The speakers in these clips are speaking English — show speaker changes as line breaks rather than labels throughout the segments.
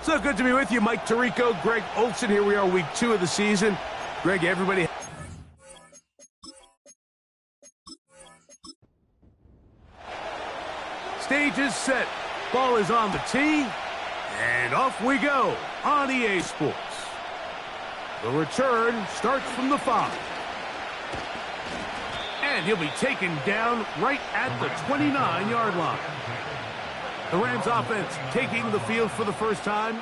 So good to be with you, Mike Tirico, Greg Olsen. Here we are, week 2 of the season. Greg, everybody. Stage is set. Ball is on the tee. And off we go on EA Sports. The return starts from the 5. And he'll be taken down right at the 29-yard line. The Rams offense taking the field for the first time.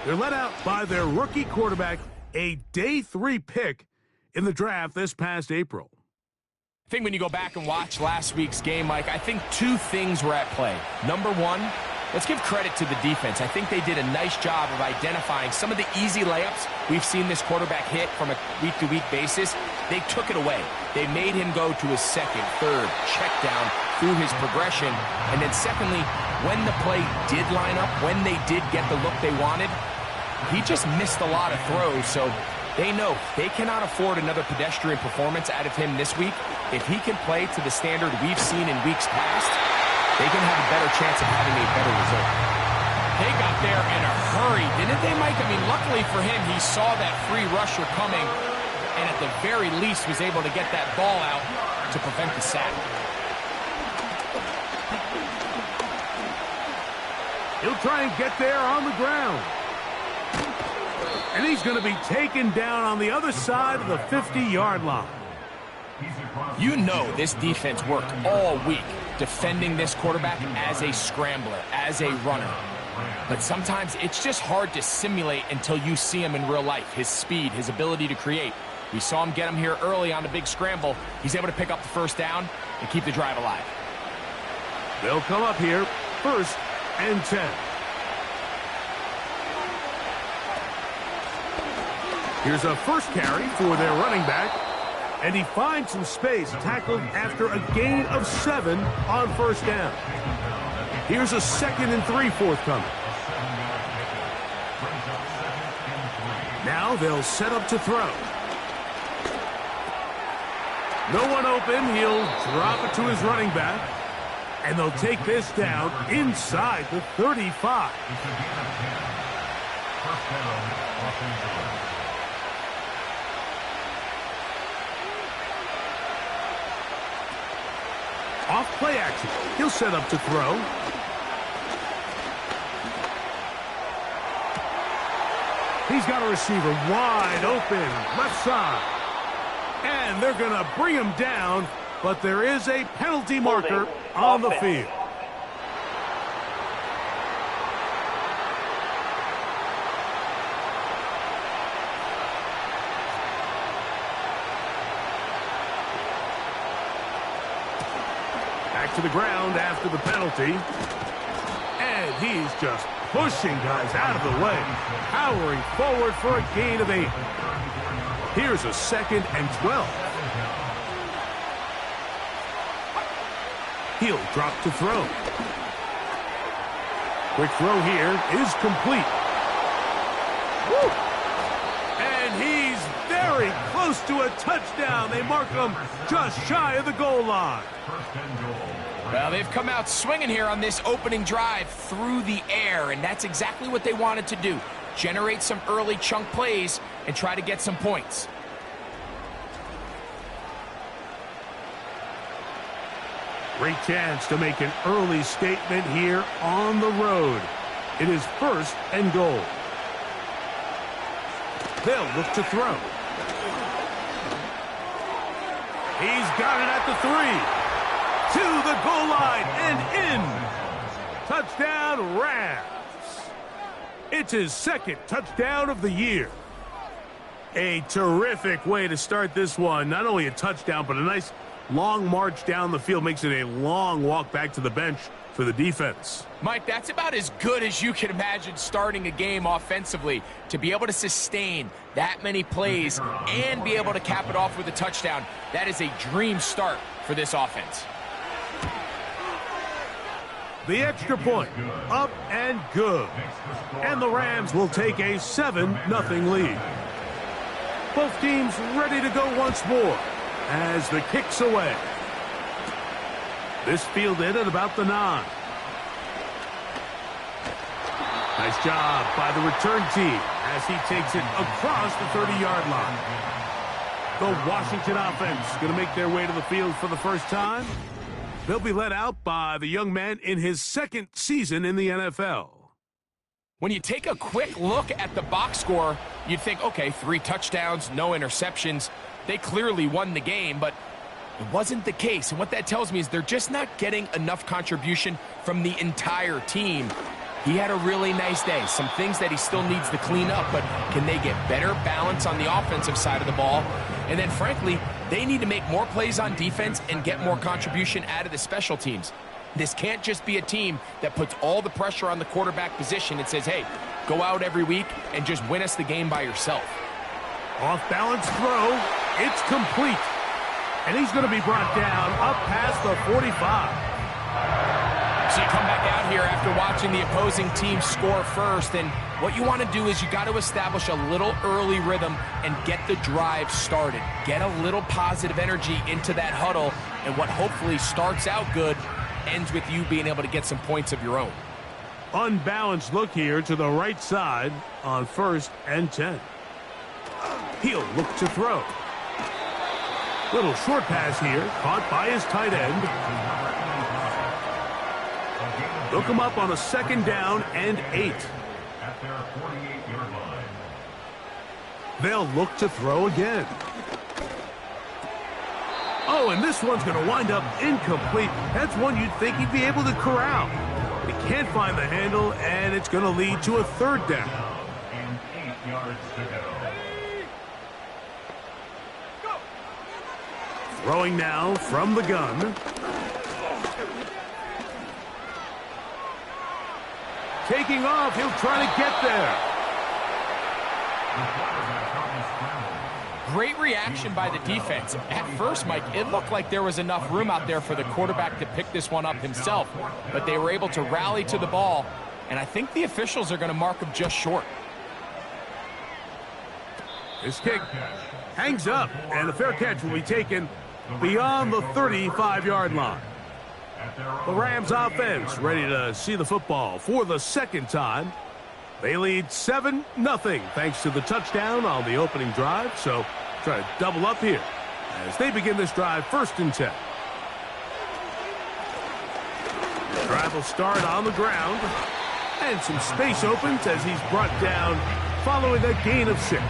They're led out by their rookie quarterback, a day 3 pick in the draft this past April.
I think when you go back and watch last week's game, Mike, I think 2 things were at play. Number 1, let's give credit to the defense. I think they did a nice job of identifying some of the easy layups we've seen this quarterback hit from a week-to-week basis. They took it away. They made him go to his second, third check down through his progression. And then secondly, when the play did line up, when they did get the look they wanted, he just missed a lot of throws. So they know they cannot afford another pedestrian performance out of him this week. If he can play to the standard we've seen in weeks past, they can have a better chance of having a better result.
They got there in a hurry, didn't they, Mike? I mean, luckily for him, he saw that free rusher coming and at the very least was able to get that ball out to prevent the sack.
He'll try and get there on the ground. And he's going to be taken down on the other side of the 50-yard line.
You know this defense worked all week defending this quarterback as a scrambler, as a runner. But sometimes it's just hard to simulate until you see him in real life, his speed, his ability to create. We saw him get him here early on the big scramble. He's able to pick up the first down and keep the drive alive.
They'll come up here, 1st and 10. Here's a first carry for their running back. And he finds some space, tackled after a gain of 7 on 1st down. Here's a 2nd and 3 forthcoming. Now they'll set up to throw. No one open. He'll drop it to his running back. And they'll take this down inside the 35. Off play action. He'll set up to throw. He's got a receiver wide open, left side. And they're going to bring him down, but there is a penalty marker on the field. To the ground after the penalty. And he's just pushing guys out of the way, powering forward for a gain of 8. Here's a 2nd and 12. He'll drop to throw. Quick throw here is complete. Woo! And he's very close to a touchdown. They mark him just shy of the goal line.
Well, they've come out swinging here on this opening drive through the air, and that's exactly what they wanted to do. Generate some early chunk plays and try to get some points.
Great chance to make an early statement here on the road. It is 1st and goal. They'll look to throw. He's got it at the 3. To the goal line and in. Touchdown, Rams. It's his 2nd touchdown of the year. A terrific way to start this one. Not only a touchdown, but a nice long march down the field. Makes it a long walk back to the bench for the defense.
Mike, that's about as good as you can imagine starting a game offensively. To be able to sustain that many plays and be able to cap it off with a touchdown, that is a dream start for this offense.
The extra point, up and good. And the Rams will take a 7-0 lead. Both teams ready to go once more as the kick's away. This fielded at about the 9. Nice job by the return team as he takes it across the 30-yard line. The Washington offense going to make their way to the field for the first time. They'll be led out by the young man in his second season in the NFL.
When you take a quick look at the box score, you'd think, okay, 3 touchdowns, no interceptions. They clearly won the game, but it wasn't the case. And what that tells me is they're just not getting enough contribution from the entire team. He had a really nice day. Some things that he still needs to clean up, but can they get better balance on the offensive side of the ball? And then, frankly, they need to make more plays on defense and get more contribution out of the special teams. This can't just be a team that puts all the pressure on the quarterback position and says, hey, go out every week and just win us the game by yourself.
Off-balance throw. It's complete. And he's going to be brought down up past the 45.
So you come back out here after watching the opposing team score first, and what you want to do is you got to establish a little early rhythm and get the drive started. Get a little positive energy into that huddle, and what hopefully starts out good ends with you being able to get some points of your own.
Unbalanced look here to the right side on 1st and 10. He'll look to throw. Little short pass here, caught by his tight end. They'll come up on a 2nd down and 8.
At their 48-yard line.
They'll look to throw again. Oh, and this one's going to wind up incomplete. That's one you'd think he'd be able to corral. He can't find the handle, and it's going to lead to a 3rd down.
And 8 yards to go.
Throwing now from the gun. Taking off, he'll try to get there.
Great reaction by the defense. At first, Mike, it looked like there was enough room out there for the quarterback to pick this one up himself, but they were able to rally to the ball, and I think the officials are going to mark him just short.
This kick hangs up, and a fair catch will be taken beyond the 35-yard line. The Rams offense ready to see the football for the 2nd time. They lead 7-0 thanks to the touchdown on the opening drive. So try to double up here as they begin this drive 1st and 10. The drive will start on the ground, and some space opens as he's brought down following a gain of 6.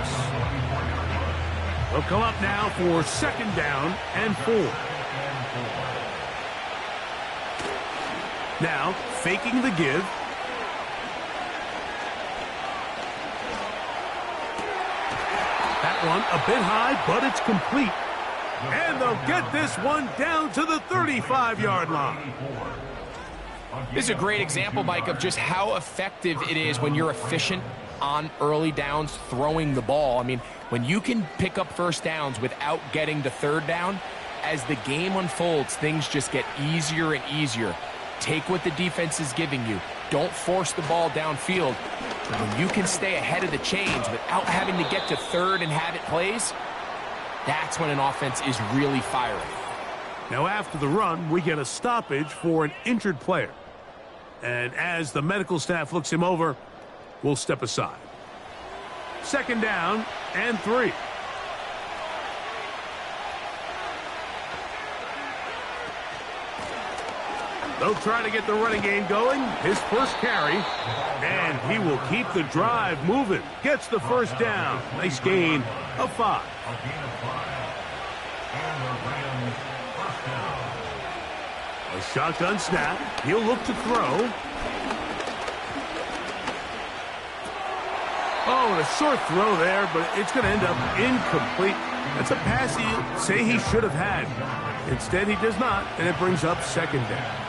They'll come up now for 2nd down and 4. Now, faking the give. That one a bit high, but it's complete. And they'll get this one down to the 35-yard line.
This is a great example, Mike, of just how effective it is when you're efficient on early downs throwing the ball. I mean, when you can pick up 1st downs without getting the 3rd down, as the game unfolds, things just get easier and easier. Take what the defense is giving you. Don't force the ball downfield. When you can stay ahead of the chains without having to get to 3rd and have it plays, that's when an offense is really firing.
Now after the run, we get a stoppage for an injured player. And as the medical staff looks him over, we'll step aside. 2nd down and 3. They'll try to get the running game going. His first carry. And he will keep the drive moving. Gets the 1st down. Nice gain of 5. A shotgun snap. He'll look to throw. Oh, and a short throw there, but it's going to end up incomplete. That's a pass he'd say he should have had. Instead, he does not, and it brings up 2nd down.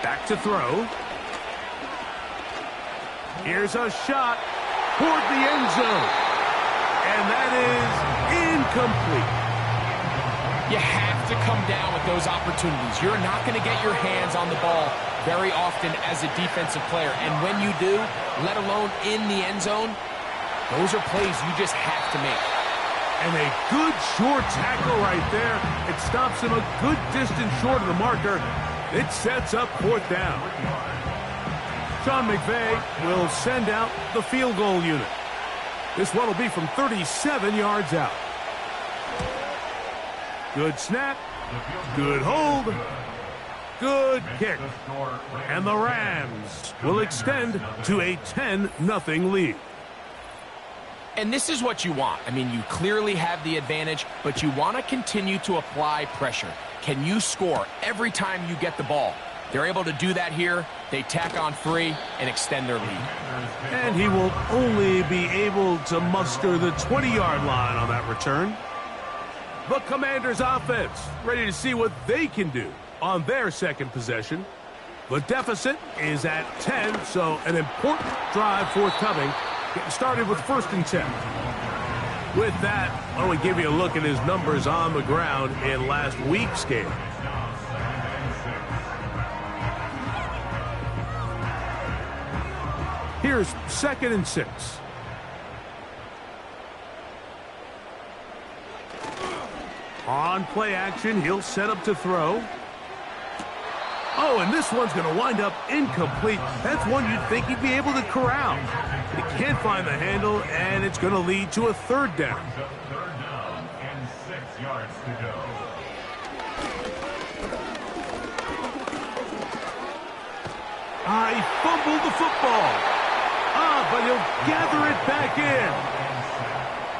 Back to throw. Here's a shot toward the end zone. And that is incomplete.
You have to come down with those opportunities. You're not going to get your hands on the ball very often as a defensive player. And when you do, let alone in the end zone, those are plays you just have to make.
And a good short tackle right there. It stops him a good distance short of the marker. It sets up 4th down. Sean McVay will send out the field goal unit. This one will be from 37 yards out. Good snap. Good hold. Good kick. And the Rams will extend to a 10-0 lead.
And this is what you want. I mean, you clearly have the advantage, but you want to continue to apply pressure. Can you score every time you get the ball? They're able to do that here. They tack on 3 and extend their lead.
And he will only be able to muster the 20-yard line on that return. The Commanders' offense ready to see what they can do on their second possession. The deficit is at 10, so an important drive forthcoming. Getting started with 1st and 10. With that, I want to give you a look at his numbers on the ground in last week's game. Here's 2nd and 6. On play action, he'll set up to throw. Oh, and this one's going to wind up incomplete. That's one you'd think he'd be able to corral. He can't find the handle, and it's going to lead to a 3rd down.
3rd down and 6 yards to go.
He fumbled the football. But he'll gather it back in.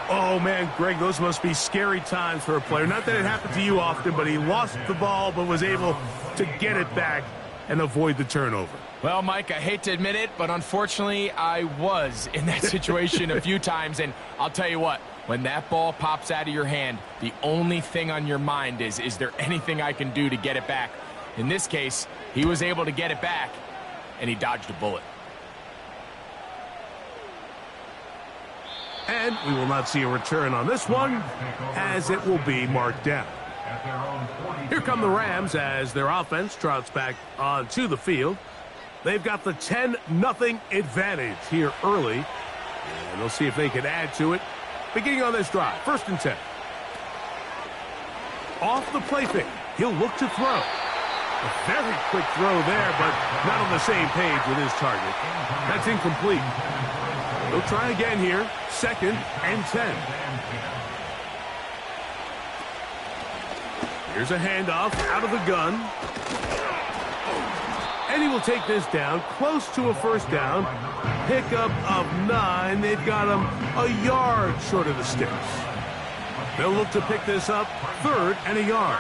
Oh, man, Greg, those must be scary times for a player. Not that it happened to you often, but he lost the ball but was able to get it back and avoid the turnover.
Well, Mike, I hate to admit it, but unfortunately, I was in that situation a few times. And I'll tell you what, when that ball pops out of your hand, the only thing on your mind is there anything I can do to get it back? In this case, he was able to get it back, and he dodged a bullet.
And we will not see a return on this one, as it will be marked down. Here come the Rams as their offense trots back onto the field. They've got the 10-0 advantage here early, and they'll see if they can add to it. Beginning on this drive, 1st and 10. Off the play fake, he'll look to throw. A very quick throw there, but not on the same page with his target. That's incomplete. They'll try again here, 2nd and 10. Here's a handoff out of the gun. And he will take this down, close to a 1st down. Pickup of 9. They've got him a yard short of the sticks. They'll look to pick this up, 3rd and a yard.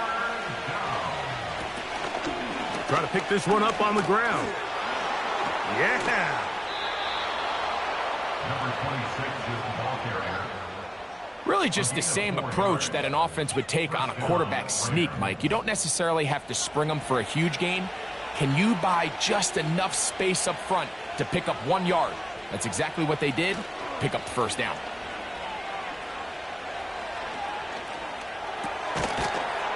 Try to pick this one up on the ground. Yeah.
Number 26 is the ball carrier.
Really just the same approach that an offense would take on a quarterback sneak, Mike. You don't necessarily have to spring them for a huge gain. Can you buy just enough space up front to pick up 1 yard? That's exactly what they did. Pick up the 1st down.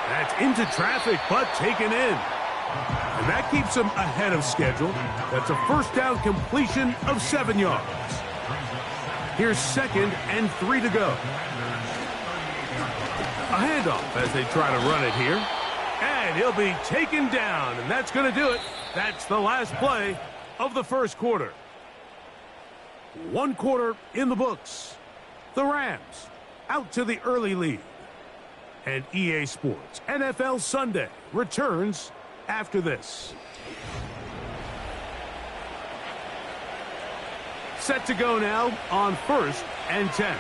That's into traffic, but taken in. And that keeps him ahead of schedule. That's a 1st down completion of 7 yards. Here's 2nd and 3 to go. A handoff as they try to run it here. And he'll be taken down, and that's going to do it. That's the last play of the 1st quarter. 1 quarter in the books. The Rams out to the early lead. And EA Sports NFL Sunday returns after this. Set to go now on 1st and 10.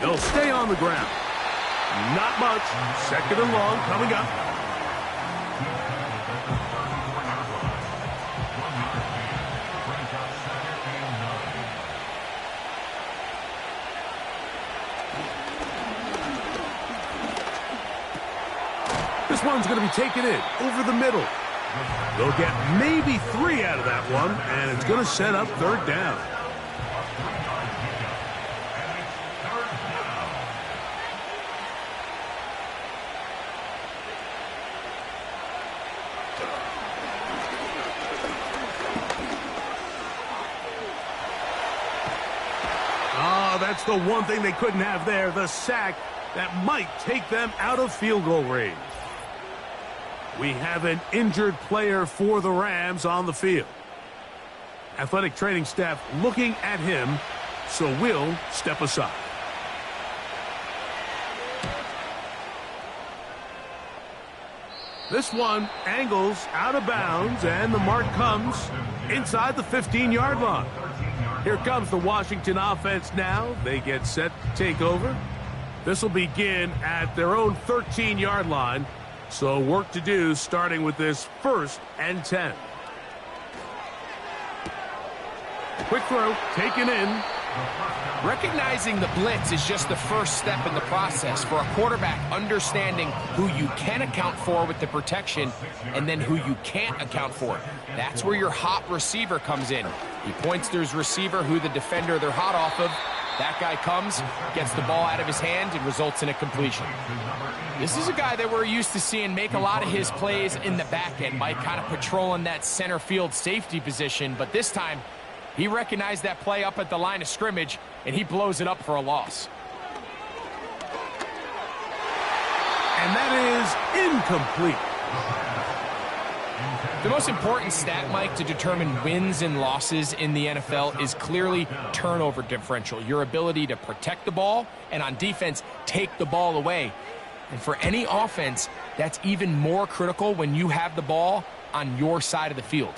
They'll stay on the ground. Not much. 2nd and long coming up. This one's going to be taken in over the middle. They'll get maybe 3 out of that one, and it's going to set up 3rd down. That's the one thing they couldn't have there, the sack that might take them out of field goal range. We have an injured player for the Rams on the field. Athletic training staff looking at him, so we'll step aside. This one angles out of bounds, and the mark comes inside the 15-yard line. Here comes the Washington offense now. They get set to take over. This will begin at their own 13-yard line. So work to do starting with this 1st and 10. Quick throw, taken in.
Recognizing the blitz is just the first step in the process for a quarterback understanding who you can account for with the protection and then who you can't account for. That's where your hot receiver comes in. He points to his receiver who the defender they're hot off of. That guy comes, gets the ball out of his hand, and results in a completion. This is a guy that we're used to seeing make a lot of his plays in the back end, Mike, kind of patrolling that center field safety position, but this time he recognized that play up at the line of scrimmage, and he blows it up for a loss.
And that is incomplete.
The most important stat, Mike, to determine wins and losses in the NFL is clearly turnover differential, your ability to protect the ball and on defense take the ball away. And for any offense, that's even more critical when you have the ball on your side of the field.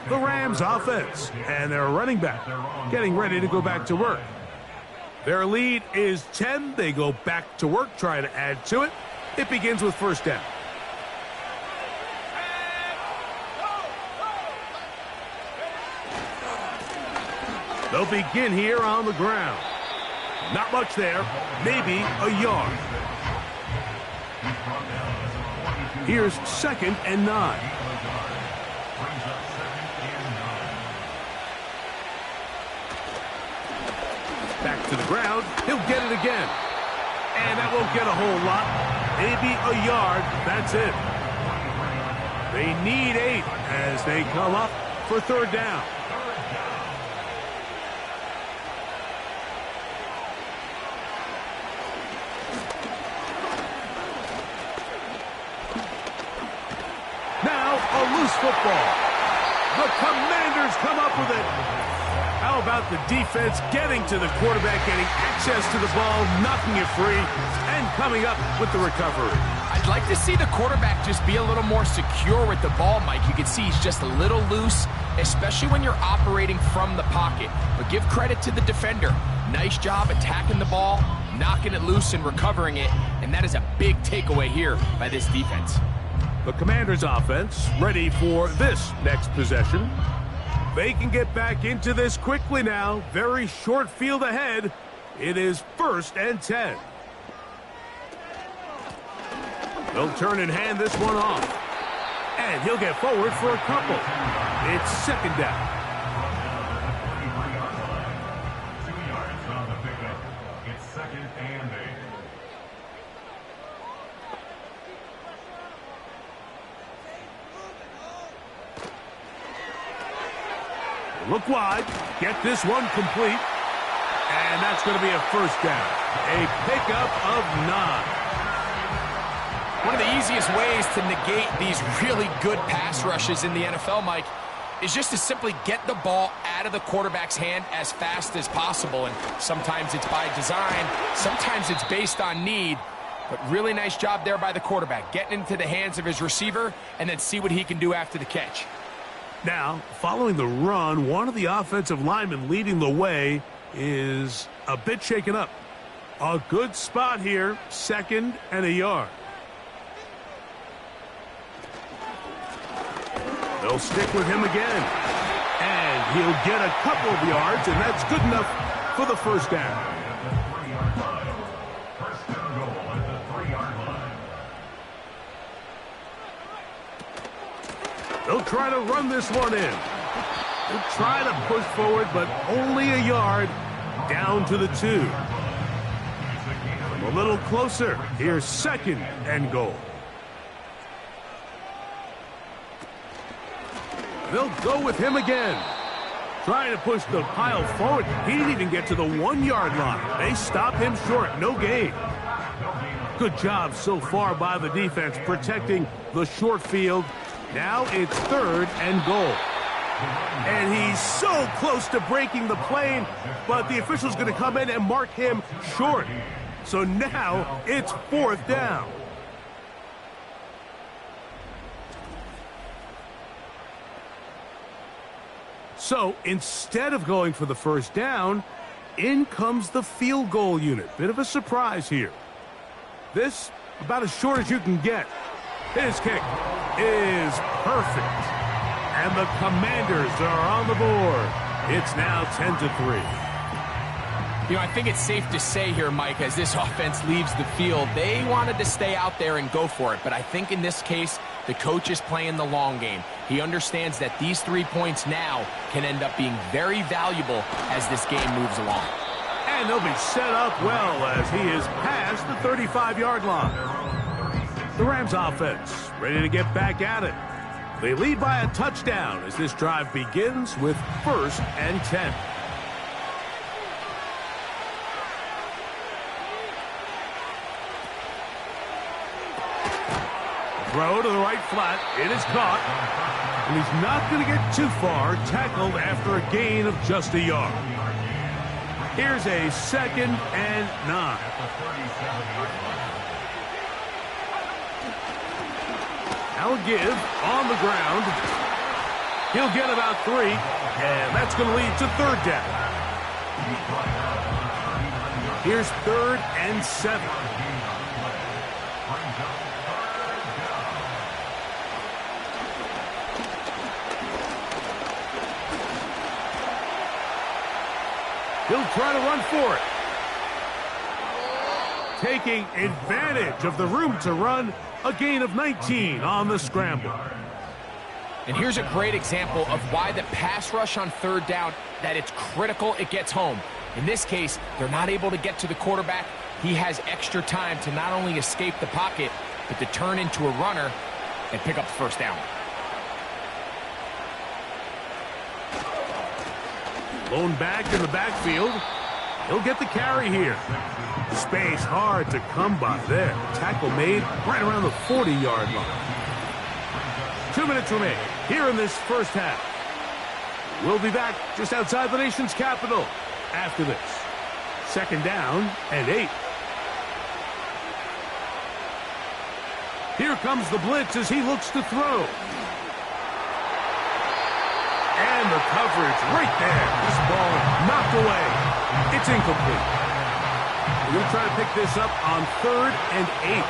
The Rams offense and their running back getting ready to go back to work. Their lead is 10. They go back to work, try to add to it. It begins with 1st down. They'll begin here on the ground. Not much there, maybe a yard. Here's 2nd and 9. Back to the ground. He'll get it again. And that won't get a whole lot. Maybe a yard. That's it. They need 8 as they come up for 3rd down. Now a loose football. The Commanders come up with it. How about the defense getting to the quarterback, getting access to the ball, knocking it free, and coming up with the recovery?
I'd like to see the quarterback just be a little more secure with the ball, Mike. You can see he's just a little loose, especially when you're operating from the pocket. But give credit to the defender. Nice job attacking the ball, knocking it loose and recovering it, and that is a big takeaway here by this defense.
The Commanders' offense ready for this next possession. They can get back into this quickly now. Very short field ahead. It is 1st and 10. They'll turn and hand this one off. And he'll get forward for a couple. It's 2nd down.
2 yards on the pickup. It's 2nd and 8.
Look wide, get this one complete, and that's going to be a 1st down. A pickup of 9.
One of the easiest ways to negate these really good pass rushes in the NFL, Mike, is just to simply get the ball out of the quarterback's hand as fast as possible. And sometimes it's by design, sometimes it's based on need. But really nice job there by the quarterback, getting into the hands of his receiver and then see what he can do after the catch.
Now, following the run, one of the offensive linemen leading the way is a bit shaken up. A good spot here, 2nd and a yard. They'll stick with him again. And he'll get a couple of yards, and that's good enough for the 1st down. They'll try to run this one in. They'll try to push forward, but only a yard down to the 2. A little closer. Here's 2nd and goal. They'll go with him again. Trying to push the pile forward. He didn't even get to the 1-yard line. They stop him short. No gain. Good job so far by the defense protecting the short field. Now it's 3rd and goal. And he's so close to breaking the plane, but the official's going to come in and mark him short. So now it's 4th down. So instead of going for the first down, in comes the field goal unit. Bit of a surprise here. This about as short as you can get. His kick is perfect. And the Commanders are on the board. It's now 10-3.
You know, I think it's safe to say here, Mike, as this offense leaves the field, they wanted to stay out there and go for it. But I think in this case, the coach is playing the long game. He understands that these 3 points now can end up being very valuable as this game moves along.
And they'll be set up well as he is past the 35-yard line. The Rams offense ready to get back at it. They lead by a touchdown as this drive begins with 1st and 10. Throw to the right flat. It is caught. And he's not going to get too far. Tackled after a gain of just a yard. Here's a 2nd and 9. Now a give on the ground. He'll get about 3. And that's going to lead to 3rd down. Here's 3rd and 7. He'll try to run for it. Taking advantage of the room to run, a gain of 19 on the scramble.
And here's a great example of why the pass rush on 3rd down, that it's critical it gets home. In this case, they're not able to get to the quarterback. He has extra time to not only escape the pocket, but to turn into a runner and pick up the 1st down.
Lone back in the backfield. He'll get the carry here. Space hard to come by there. Tackle made right around the 40-yard line. 2 minutes remain here in this first half. We'll be back just outside the nation's capital after this. 2nd down and 8. Here comes the blitz as he looks to throw. And the coverage right there. This ball knocked away. It's incomplete. We're going to try to pick this up on 3rd and 8.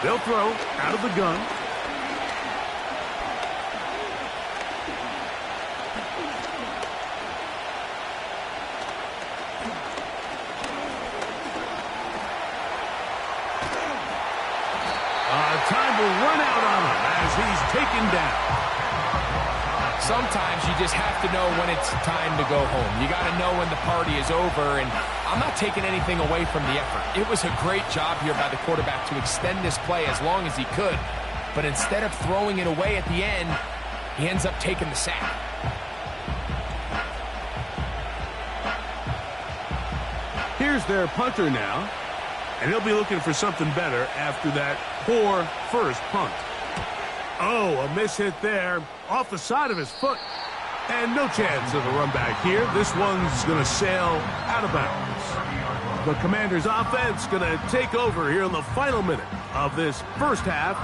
They'll throw out of the gun. Time will run out on him as he's taken down.
Sometimes you just have to know when it's time to go home. You got to know when the party is over, and I'm not taking anything away from the effort. It was a great job here by the quarterback to extend this play as long as he could, but instead of throwing it away at the end, he ends up taking the sack.
Here's their punter now, and he'll be looking for something better after that poor first punt. Oh, a miss hit there off the side of his foot. And no chance of a run back here. This one's going to sail out of bounds. The Commanders' offense going to take over here in the final minute of this first half.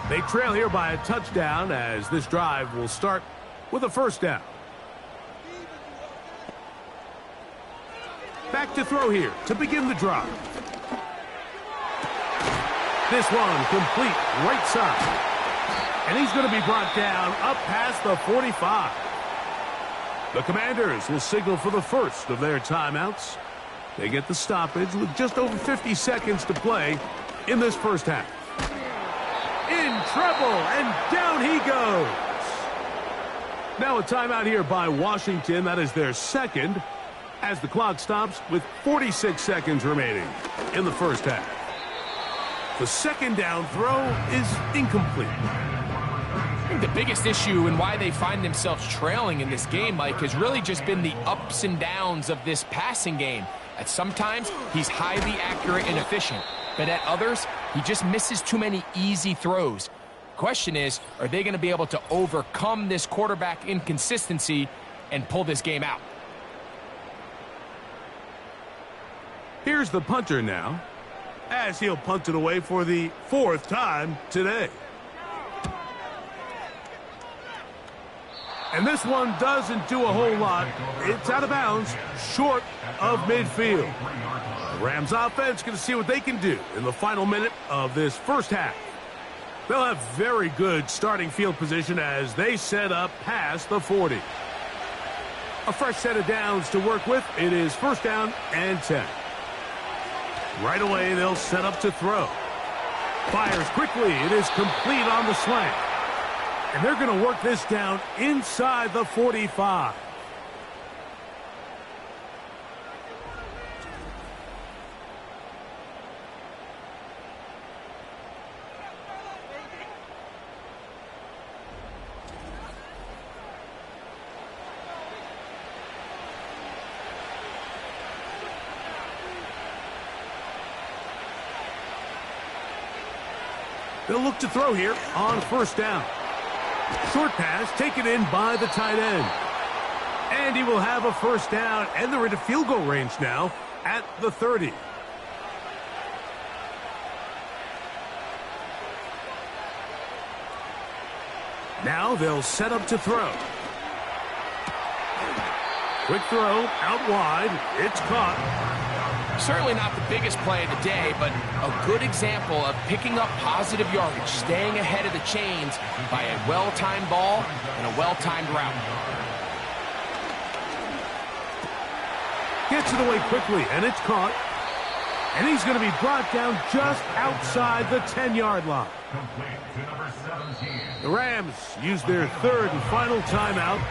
They trail here by a touchdown as this drive will start with a 1st down. Back to throw here to begin the drive. This one complete right side. And he's going to be brought down up past the 45. The Commanders will signal for the first of their timeouts. They get the stoppage with just over 50 seconds to play in this first half. In trouble, and down he goes. Now a timeout here by Washington. That is their 2nd, as the clock stops with 46 seconds remaining in the first half. The 2nd down throw is incomplete.
think the biggest issue and why they find themselves trailing in this game, Mike, has really just been the ups and downs of this passing game. At sometimes, he's highly accurate and efficient, but at others, he just misses too many easy throws. The question is, are they going to be able to overcome this quarterback inconsistency and pull this game out?
Here's the punter now, as he'll punt it away for the 4th time today. And this one doesn't do a whole lot. It's out of bounds, short of midfield. The Rams offense going to see what they can do in the final minute of this first half. They'll have very good starting field position as they set up past the 40. A fresh set of downs to work with. It is 1st down and 10. Right away, they'll set up to throw. Fires quickly. It is complete on the slant. And they're going to work this down inside the 45. They'll look to throw here on 1st down. Short pass taken in by the tight end. And he will have a 1st down, and they're into field goal range now at the 30. Now they'll set up to throw. Quick throw out wide. It's caught.
Certainly not the biggest play of the day, but a good example of picking up positive yardage, staying ahead of the chains by a well-timed ball and a well-timed route.
Gets it away quickly, and it's caught. And he's going to be brought down just outside the 10-yard line. The Rams use their 3rd and final timeout,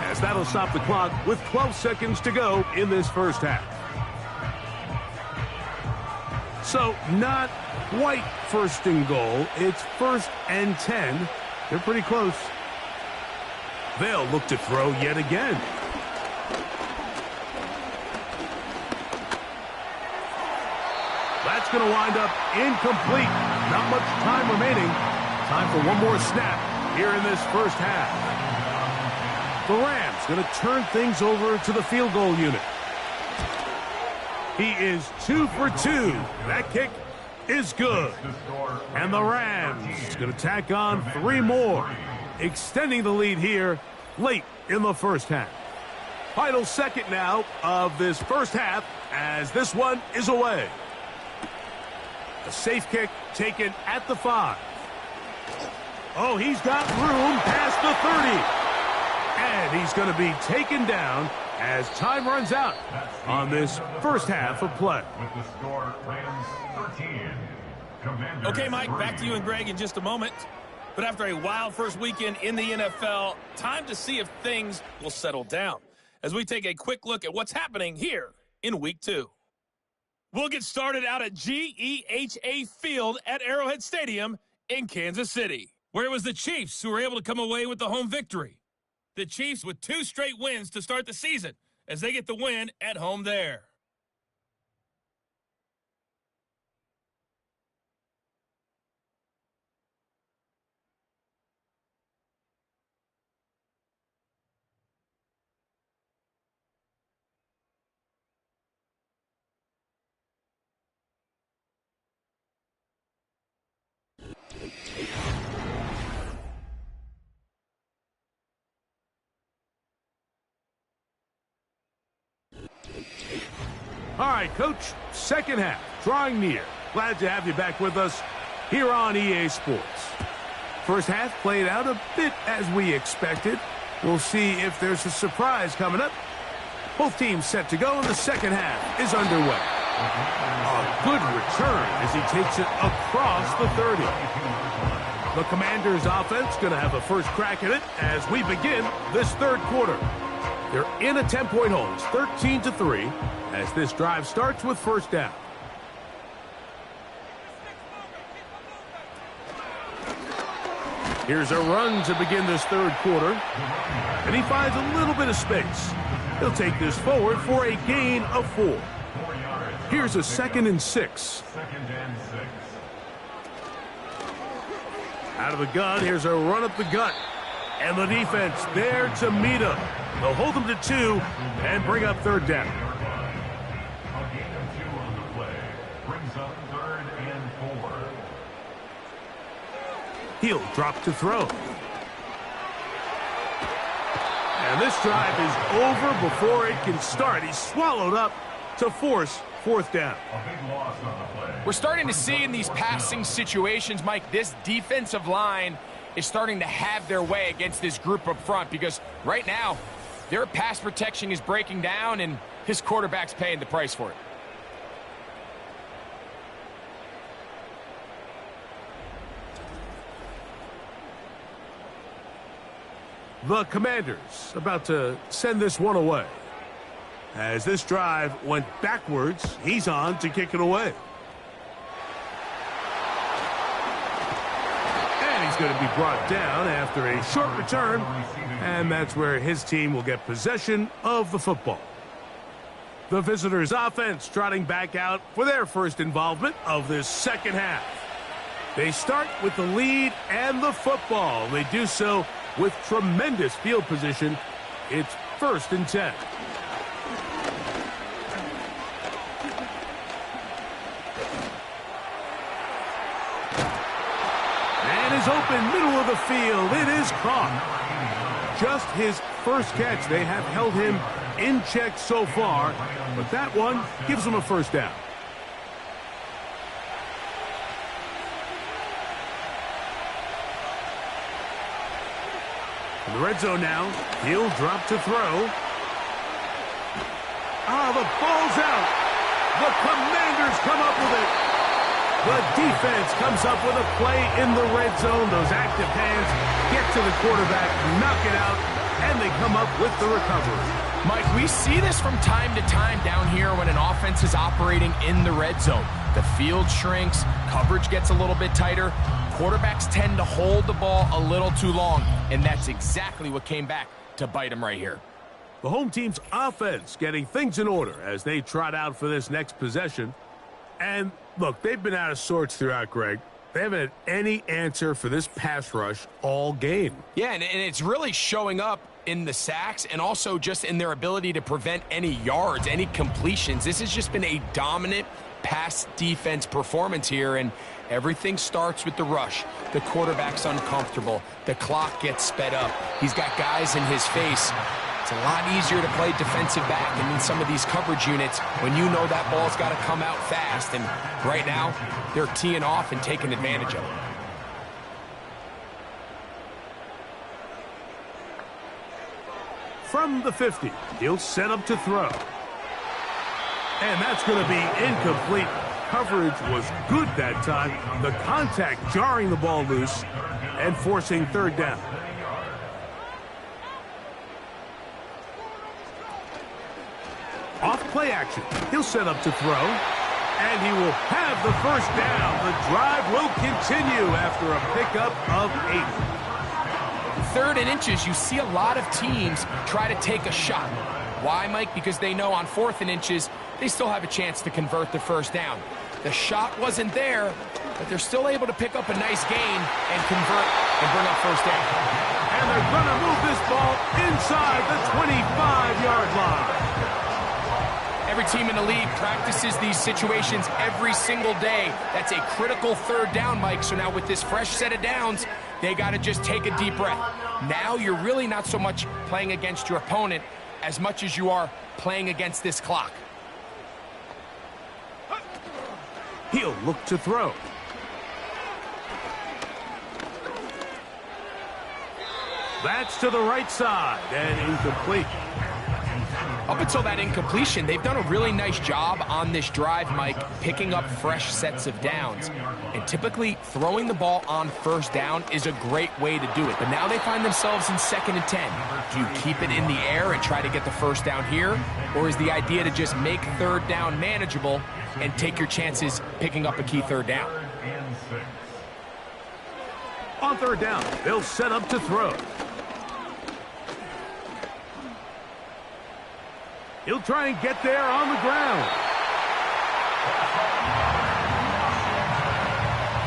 as that'll stop the clock with 12 seconds to go in this first half. So, not quite 1st and goal. It's 1st and 10. They're pretty close. They'll look to throw yet again. That's going to wind up incomplete. Not much time remaining. Time for one more snap here in this first half. The Rams going to turn things over to the field goal unit. He is 2 for 2. That kick is good. And the Rams going to tack on 3 more, extending the lead here late in the first half. Final second now of this first half as this one is away. A safe kick taken at the 5. Oh, he's got room past the 30. And he's going to be taken down as time runs out on this first half of play.
With the score, Rams 13. Commanders
Okay, Mike,
3.
back to you and Greg in just a moment. But after a wild first weekend in the NFL, time to see if things will settle down as we take a quick look at what's happening here in Week 2. We'll get started out at GEHA Field at Arrowhead Stadium in Kansas City, where it was the Chiefs who were able to come away with the home victory. The Chiefs with 2 straight wins to start the season as they get the win at home there.
All right, Coach, second half, drawing near. Glad to have you back with us here on EA Sports. First half played out a bit as we expected. We'll see if there's a surprise coming up. Both teams set to go, and the second half is underway. A good return as he takes it across the 30. The Commanders' offense going to have a first crack at it as we begin this third quarter. They're in a 10-point hole. It's 13-3 as this drive starts with first down. Here's a run to begin this third quarter. And he finds a little bit of space. He'll take this forward for a gain of 4. Here's a 2nd and 6. Out of the gun, here's a run up the gut. And the defense there to meet him. They'll hold him to 2 and bring up third down.
A gain of 2 on the play brings up 3rd and 4.
He'll drop to throw. And this drive is over before it can start. He's swallowed up to force 4th down.
A big loss on the play.
We're starting to see in these passing situations, Mike, this defensive line is starting to have their way against this group up front because right now their pass protection is breaking down and his quarterback's paying the price for it.
The Commanders about to send this one away. As this drive went backwards, he's on to kick it away. And he's going to be brought down after a short return, and that's where his team will get possession of the football. The visitors' offense trotting back out for their first involvement of this second half. They start with the lead and the football. They do so with tremendous field position. It's 1st and 10. And is open middle of the field. It is caught. Just his first catch. They have held him in check so far, but that one gives him a 1st down. In the red zone now, he'll drop to throw. The ball's out. The Commanders come up with it. The defense comes up with a play in the red zone. Those active hands get to the quarterback, knock it out, and they come up with the recovery.
Mike, we see this from time to time down here when an offense is operating in the red zone. The field shrinks, coverage gets a little bit tighter. Quarterbacks tend to hold the ball a little too long, and that's exactly what came back to bite them right here.
The home team's offense getting things in order as they trot out for this next possession. And look, they've been out of sorts throughout, Greg. They haven't had any answer for this pass rush all game.
Yeah, and it's really showing up in the sacks and also just in their ability to prevent any yards, any completions. This has just been a dominant pass defense performance here, and everything starts with the rush. The quarterback's uncomfortable. The clock gets sped up. He's got guys in his face. It's a lot easier to play defensive back and in some of these coverage units when you know that ball's got to come out fast. And right now, they're teeing off and taking advantage of it.
From the 50, he'll set up to throw. And that's going to be incomplete. Coverage was good that time. The contact jarring the ball loose and forcing 3rd down. Off play action. He'll set up to throw. And he will have the 1st down. The drive will continue after a pickup of 8.
3rd and inches, you see a lot of teams try to take a shot. Why, Mike? Because they know on 4th and inches, they still have a chance to convert the 1st down. The shot wasn't there, but they're still able to pick up a nice gain and convert and bring up 1st down.
And they're going to move this ball inside the 25-yard line.
Every team in the league practices these situations every single day. That's a critical 3rd down, Mike. So now with this fresh set of downs, they got to just take a deep breath. Now you're really not so much playing against your opponent as much as you are playing against this clock.
He'll look to throw. That's to the right side and incomplete.
Up until that incompletion, they've done a really nice job on this drive, Mike, picking up fresh sets of downs. And typically, throwing the ball on 1st down is a great way to do it. But now they find themselves in 2nd and 10. Do you keep it in the air and try to get the 1st down here? Or is the idea to just make 3rd down manageable and take your chances picking up a key 3rd down?
On third down, they'll set up to throw. He'll try and get there on the ground.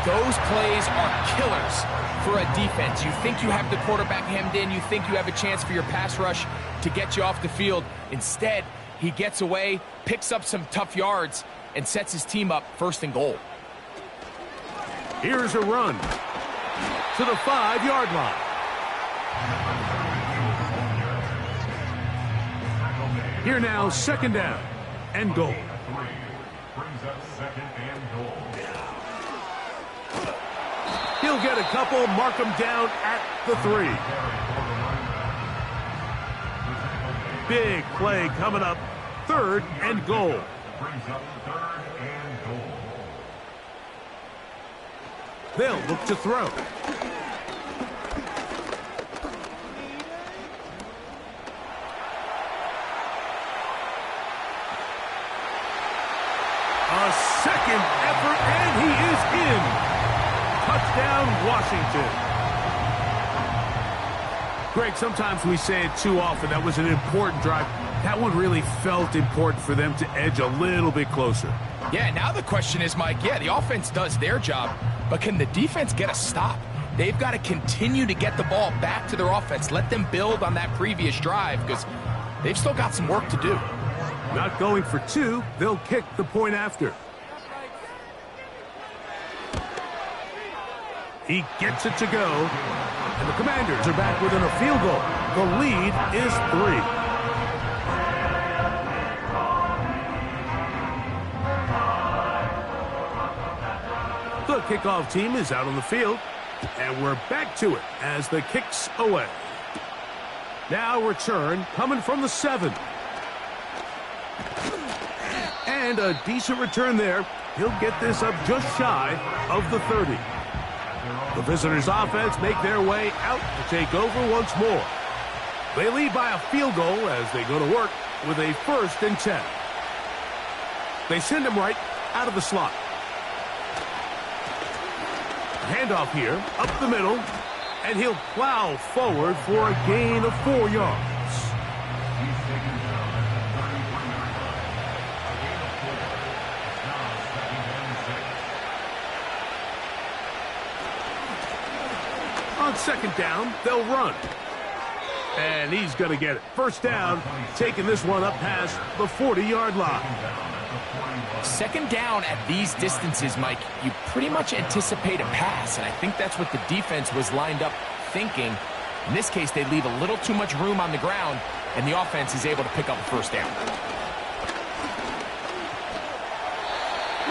Those plays are killers for a defense. You think you have the quarterback hemmed in. You think you have a chance for your pass rush to get you off the field. Instead, he gets away, picks up some tough yards, and sets his team up 1st and goal.
Here's a run to the 5-yard line. Here now, 2nd down and goal.
Brings up 2nd and goal.
He'll get a couple, mark him down at the 3. Big play coming up, 3rd and goal.
Brings up 3rd and goal.
They'll look to throw. A 2nd effort, and he is in. Touchdown, Washington. Greg, sometimes we say it too often. That was an important drive. That one really felt important for them to edge a little bit closer.
Yeah, now the question is, Mike, the offense does their job, but can the defense get a stop? They've got to continue to get the ball back to their offense. Let them build on that previous drive because they've still got some work to do.
Not going for 2, they'll kick the point after. He gets it to go, and the Commanders are back within a field goal. The lead is 3. The kickoff team is out on the field, and we're back to it as the kick's away. Now return coming from the 7. And a decent return there. He'll get this up just shy of the 30. The visitors' offense make their way out to take over once more. They lead by a field goal as they go to work with a 1st and 10. They send him right out of the slot. Handoff here, up the middle, and he'll plow forward for a gain of 4 yards. On 2nd down, they'll run. And he's going to get it. 1st down, taking this one up past the 40-yard line.
2nd down at these distances, Mike, you pretty much anticipate a pass, and I think that's what the defense was lined up thinking. In this case, they leave a little too much room on the ground, and the offense is able to pick up a 1st down.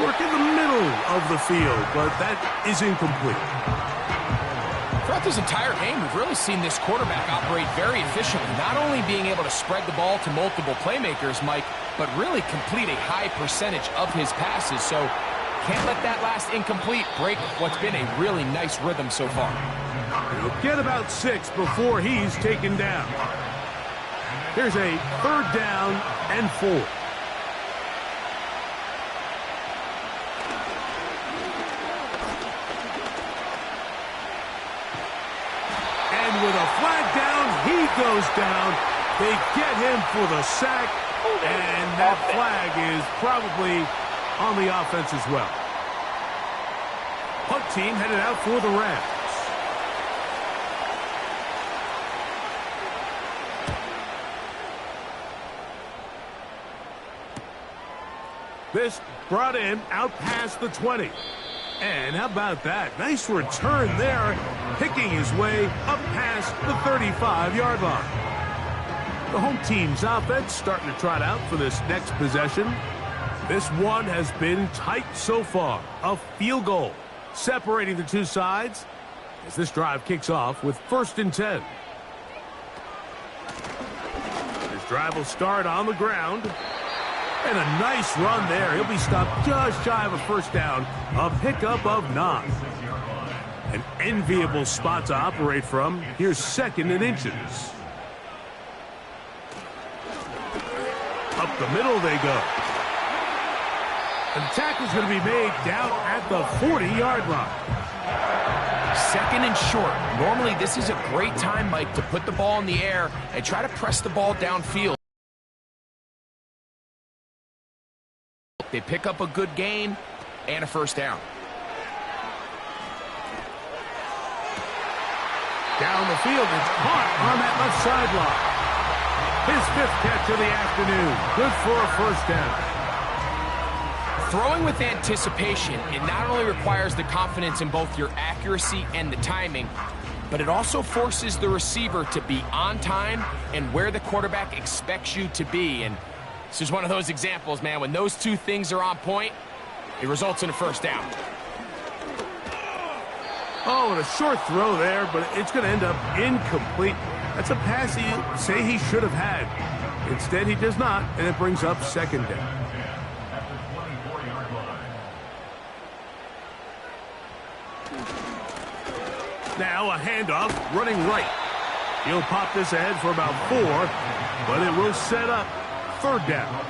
Work in the middle of the field, but that is incomplete.
Throughout this entire game, we've really seen this quarterback operate very efficiently, not only being able to spread the ball to multiple playmakers, Mike, but really complete a high percentage of his passes. So can't let that last incomplete break what's been a really nice rhythm so far.
He'll get about 6 before he's taken down. Here's a 3rd down and 4. With a flag down, he goes down. They get him for the sack, and that flag is probably on the offense as well. Punt team headed out for the Rams. This brought in out past the 20. And how about that? Nice return there, picking his way up past the 35-yard line. The home team's offense starting to trot out for this next possession. This one has been tight so far. A field goal separating the two sides as this drive kicks off with 1st and 10. This drive will start on the ground. And a nice run there. He'll be stopped just shy of a 1st down. A pickup of 9. An enviable spot to operate from. Here's 2nd and inches. Up the middle they go. And the tackle's going to be made down at the 40-yard line.
2nd and short. Normally, this is a great time, Mike, to put the ball in the air and try to press the ball downfield. They pick up a good gain and a first down.
Down the field, it's caught on that left sideline. His 5th catch of the afternoon. Good for a first down.
Throwing with anticipation, it not only requires the confidence in both your accuracy and the timing, but it also forces the receiver to be on time and where the quarterback expects you to be. And this is one of those examples, man. When those two things are on point, it results in a first down.
Oh, and a short throw there, but it's going to end up incomplete. That's a pass you say he should have had. Instead, he does not, and it brings up 2nd down. Now a handoff, running right. He'll pop this ahead for about 4, but it will set up 3rd down.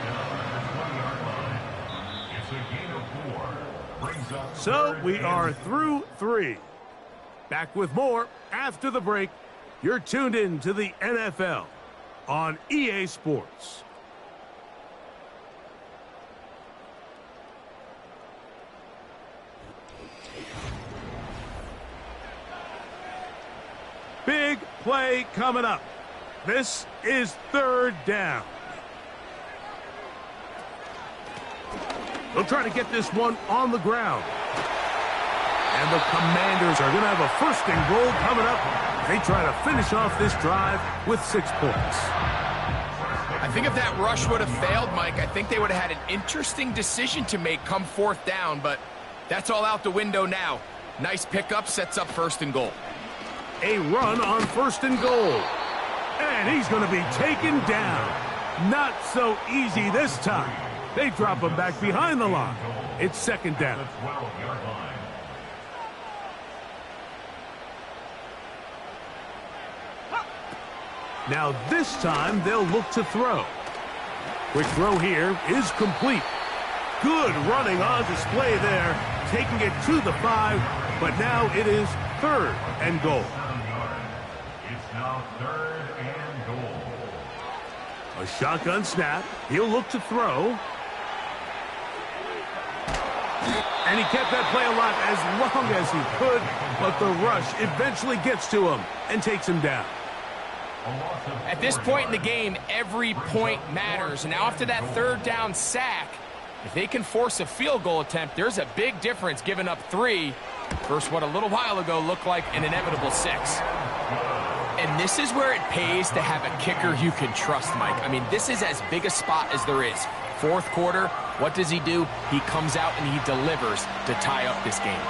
So we are through 3. Back with more after the break. You're tuned in to the NFL on EA Sports. Big play coming up. This is 3rd down. They'll try to get this one on the ground. And the Commanders are going to have a 1st and goal coming up. They try to finish off this drive with 6 points.
I think if that rush would have failed, Mike, I think they would have had an interesting decision to make come 4th down, but that's all out the window now. Nice pickup, sets up 1st and goal.
A run on 1st and goal. And he's going to be taken down. Not so easy this time. They drop him back behind the line. It's 2nd down. Now this time they'll look to throw. Quick throw here is complete. Good running on display there. Taking it to the 5, but now it is 3rd and goal.
It's now 3rd and goal.
A shotgun snap. He'll look to throw. And he kept that play alive as long as he could, but the rush eventually gets to him and takes him down.
At this point in the game, every point matters. And now after that 3rd down sack, if they can force a field goal attempt, there's a big difference giving up 3 versus what a little while ago looked like an inevitable 6. And this is where it pays to have a kicker you can trust, Mike. I mean, this is as big a spot as there is. 4th quarter, what does he do? He comes out and he delivers to tie up this game.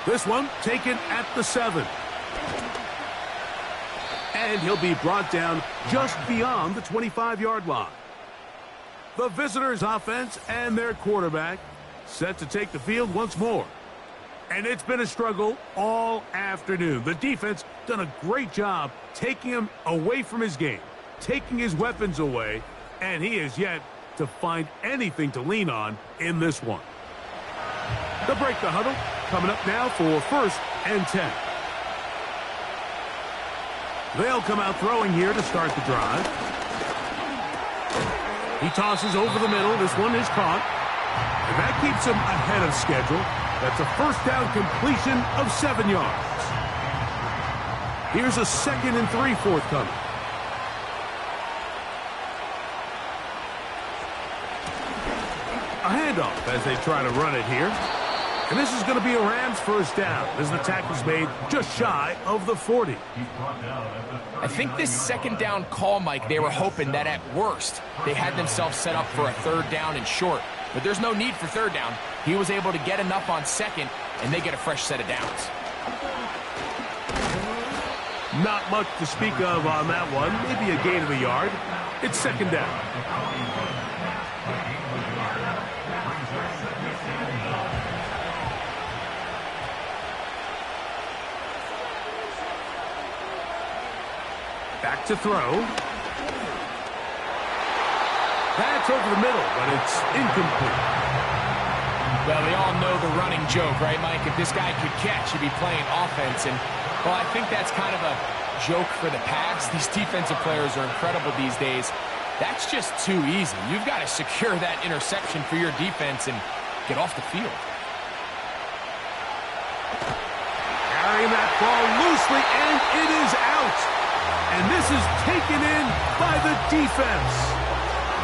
This one taken at the 7. And he'll be brought down just beyond the 25-yard line. The visitors' offense and their quarterback set to take the field once more. And it's been a struggle all afternoon. The defense done a great job taking him away from his game, taking his weapons away, and he has yet to find anything to lean on in this one. They'll break the huddle. Coming up now for 1st and 10. They'll come out throwing here to start the drive. He tosses over the middle. This one is caught. And that keeps him ahead of schedule. That's a 1st down completion of 7 yards. Here's a 2nd and 3 forthcoming. A handoff as they try to run it here. And this is going to be a Rams 1st down as the tackle's made just shy of the 40.
I think this 2nd down call, Mike, they were hoping that at worst they had themselves set up for a 3rd down and short. But there's no need for 3rd down. He was able to get enough on 2nd, and they get a fresh set of downs.
Not much to speak of on that one. Maybe a gain of a yard. It's 2nd down. Back to throw. That's over the middle, but it's incomplete.
Well, we all know the running joke, right, Mike? If this guy could catch, he'd be playing offense. And, well, I think that's kind of a joke for the past. These defensive players are incredible these days. That's just too easy. You've got to secure that interception for your defense and get off the field.
Carrying that ball loosely, and it is out. And this is taken in by the defense.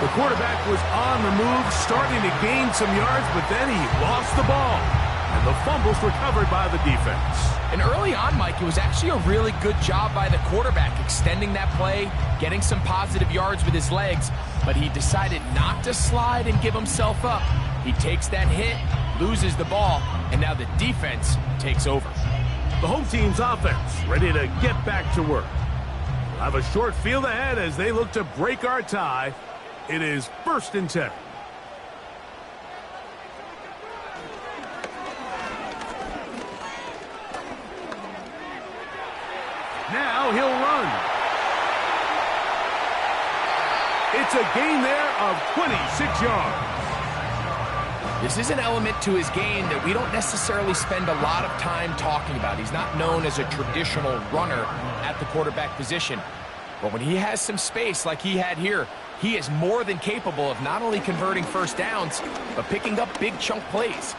The quarterback was on the move, starting to gain some yards, but then he lost the ball. And the fumble's recovered by the defense.
And early on, Mike, it was actually a really good job by the quarterback, extending that play, getting some positive yards with his legs, but he decided not to slide and give himself up. He takes that hit, loses the ball, and now the defense takes over.
The home team's offense ready to get back to work. We'll have a short field ahead as they look to break our tie. It is 1st and 10. Now he'll run. It's a gain there of 26 yards.
This is an element to his game that we don't necessarily spend a lot of time talking about. He's not known as a traditional runner at the quarterback position. But when he has some space like he had here, he is more than capable of not only converting first downs, but picking up big chunk plays.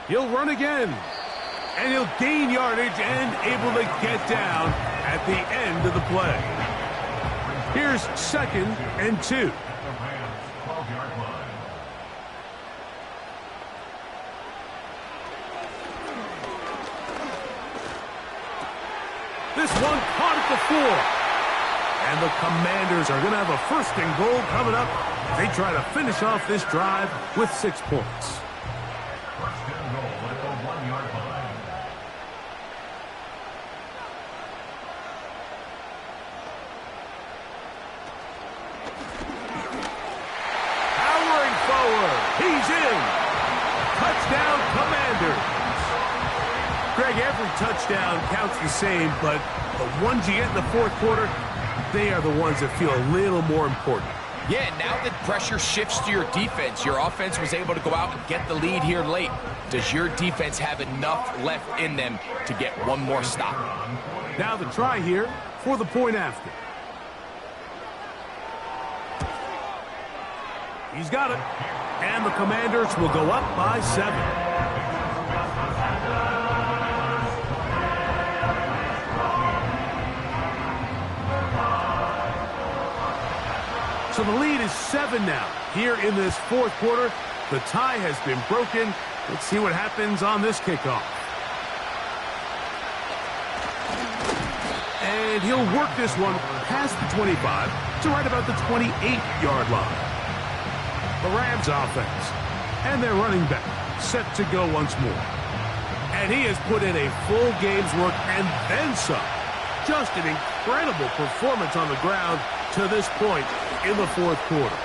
He'll run again. And he'll gain yardage and able to get down at the end of the play. Here's 2nd and 2. This one caught at the 4. And the Commanders are going to have a 1st and goal coming up. They try to finish off this drive with 6 points.
1st and goal at the 1-yard line.
Powering forward. He's in. Touchdown, Commanders. Greg, every touchdown counts the same, but the ones you get in the 4th quarter, they are the ones that feel a little more important.
Yeah, now that pressure shifts to your defense, your offense was able to go out and get the lead here late. Does your defense have enough left in them to get one more stop?
Now the try here for the point after. He's got it. And the Commanders will go up by 7. So the lead is 7 now. Here in this 4th quarter, the tie has been broken. Let's see what happens on this kickoff. And he'll work this one past the 25 to right about the 28-yard line. The Rams offense and their running back set to go once more. And he has put in a full game's work and then some. Just an incredible performance on the ground to this point in the 4th quarter.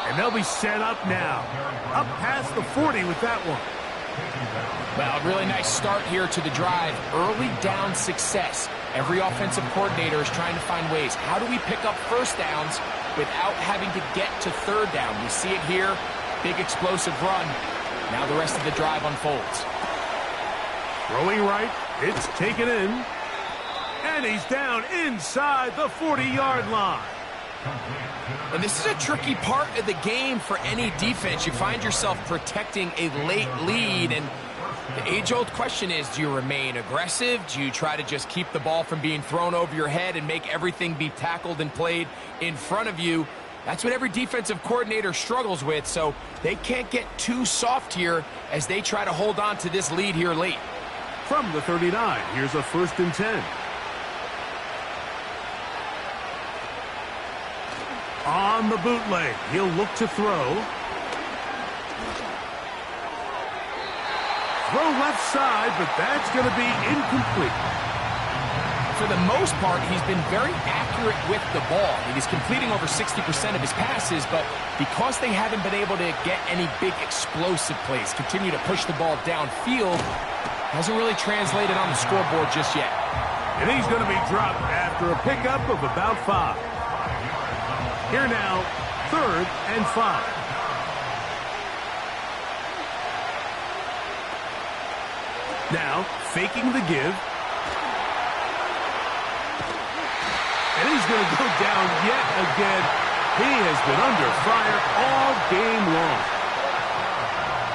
And they'll be set up now. Up past the 40 with that one.
Well, really nice start here to the drive. Early down success. Every offensive coordinator is trying to find ways. How do we pick up first downs without having to get to 3rd down? We see it here. Big explosive run. Now the rest of the drive unfolds.
Throwing right. It's taken in. And he's down inside the 40-yard line.
And this is a tricky part of the game for any defense. You find yourself protecting a late lead, and the age-old question is, do you remain aggressive? Do you try to just keep the ball from being thrown over your head and make everything be tackled and played in front of you? That's what every defensive coordinator struggles with, so they can't get too soft here as they try to hold on to this lead here late.
From the 39, here's a 1st and 10. On the bootleg, he'll look to throw. Throw left side, but that's going to be incomplete.
For the most part, he's been very accurate with the ball. He's completing over 60% of his passes, but because they haven't been able to get any big explosive plays, continue to push the ball downfield, hasn't really translated on the scoreboard just yet.
And he's going to be dropped after a pickup of about 5. Here now 3rd and 5. Now, faking the give. And he's going to go down yet again. He has been under fire all game long.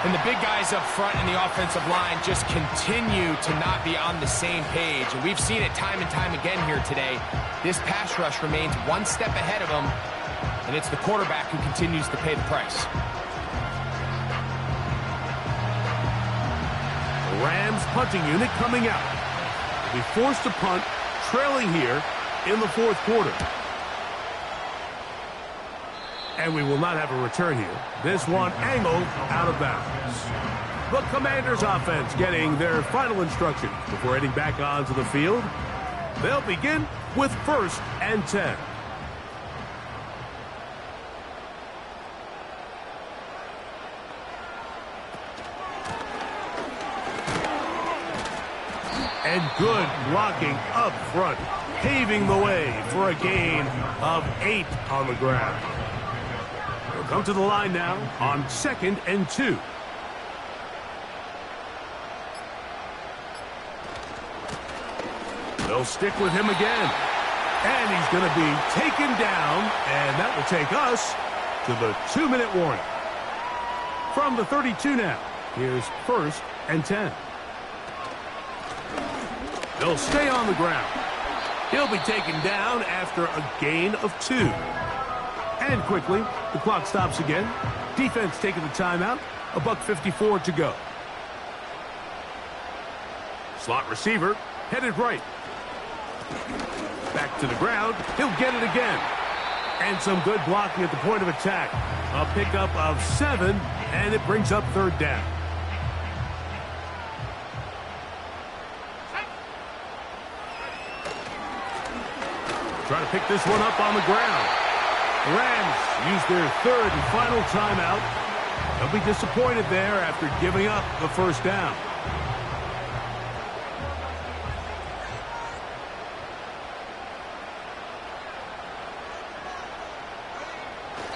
And the big guys up front in the offensive line just continue to not be on the same page. And we've seen it time and time again here today. This pass rush remains one step ahead of them, and it's the quarterback who continues to pay the price.
The Rams punting unit coming out. They'll be forced to punt, trailing here in the 4th quarter. And we will not have a return here. This one angled out of bounds. The Commanders offense getting their final instruction before heading back onto the field. They'll begin with 1st and 10. And good blocking up front, paving the way for a gain of 8 on the ground. They'll come to the line now on 2nd and 2. They'll stick with him again. And he's going to be taken down, and that will take us to the 2-minute warning. From the 32 now, here's 1st and 10. They'll stay on the ground. He'll be taken down after a gain of 2. And quickly, the clock stops again. Defense taking the timeout. $1:54 to go. Slot receiver headed right. Back to the ground. He'll get it again. And some good blocking at the point of attack. A pickup of 7, and it brings up 3rd down. Try to pick this one up on the ground. The Rams use their 3rd and final timeout. They'll be disappointed there after giving up the 1st down.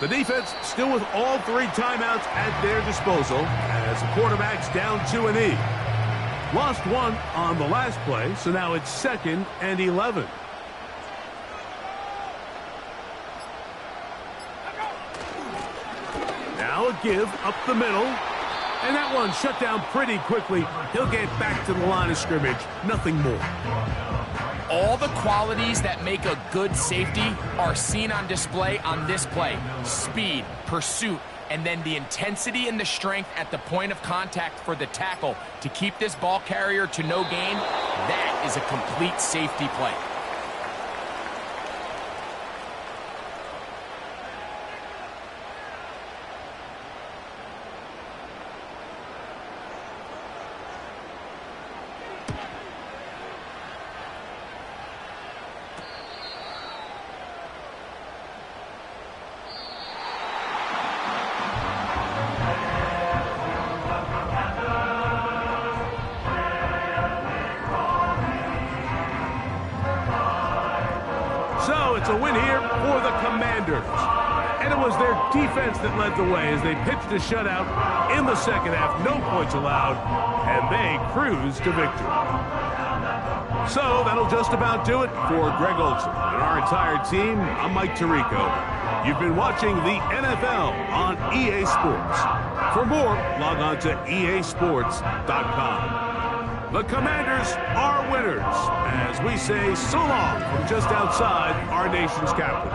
The defense still with all 3 timeouts at their disposal as the quarterback's down to an E. Lost 1 on the last play, so now it's 2nd and 11. Now a give up the middle. And that one shut down pretty quickly. He'll get back to the line of scrimmage. Nothing more.
All the qualities that make a good safety are seen on display on this play. Speed, pursuit, and then the intensity and the strength at the point of contact for the tackle to keep this ball carrier to no gain. That is a complete safety play.
It's a win here for the Commanders. And it was their defense that led the way as they pitched a shutout in the 2nd half. No points allowed, and they cruised to victory. So that'll just about do it for Greg Olsen and our entire team. I'm Mike Tirico. You've been watching the NFL on EA Sports. For more, log on to easports.com. The Commanders are winners as we say so long from just outside our nation's capital.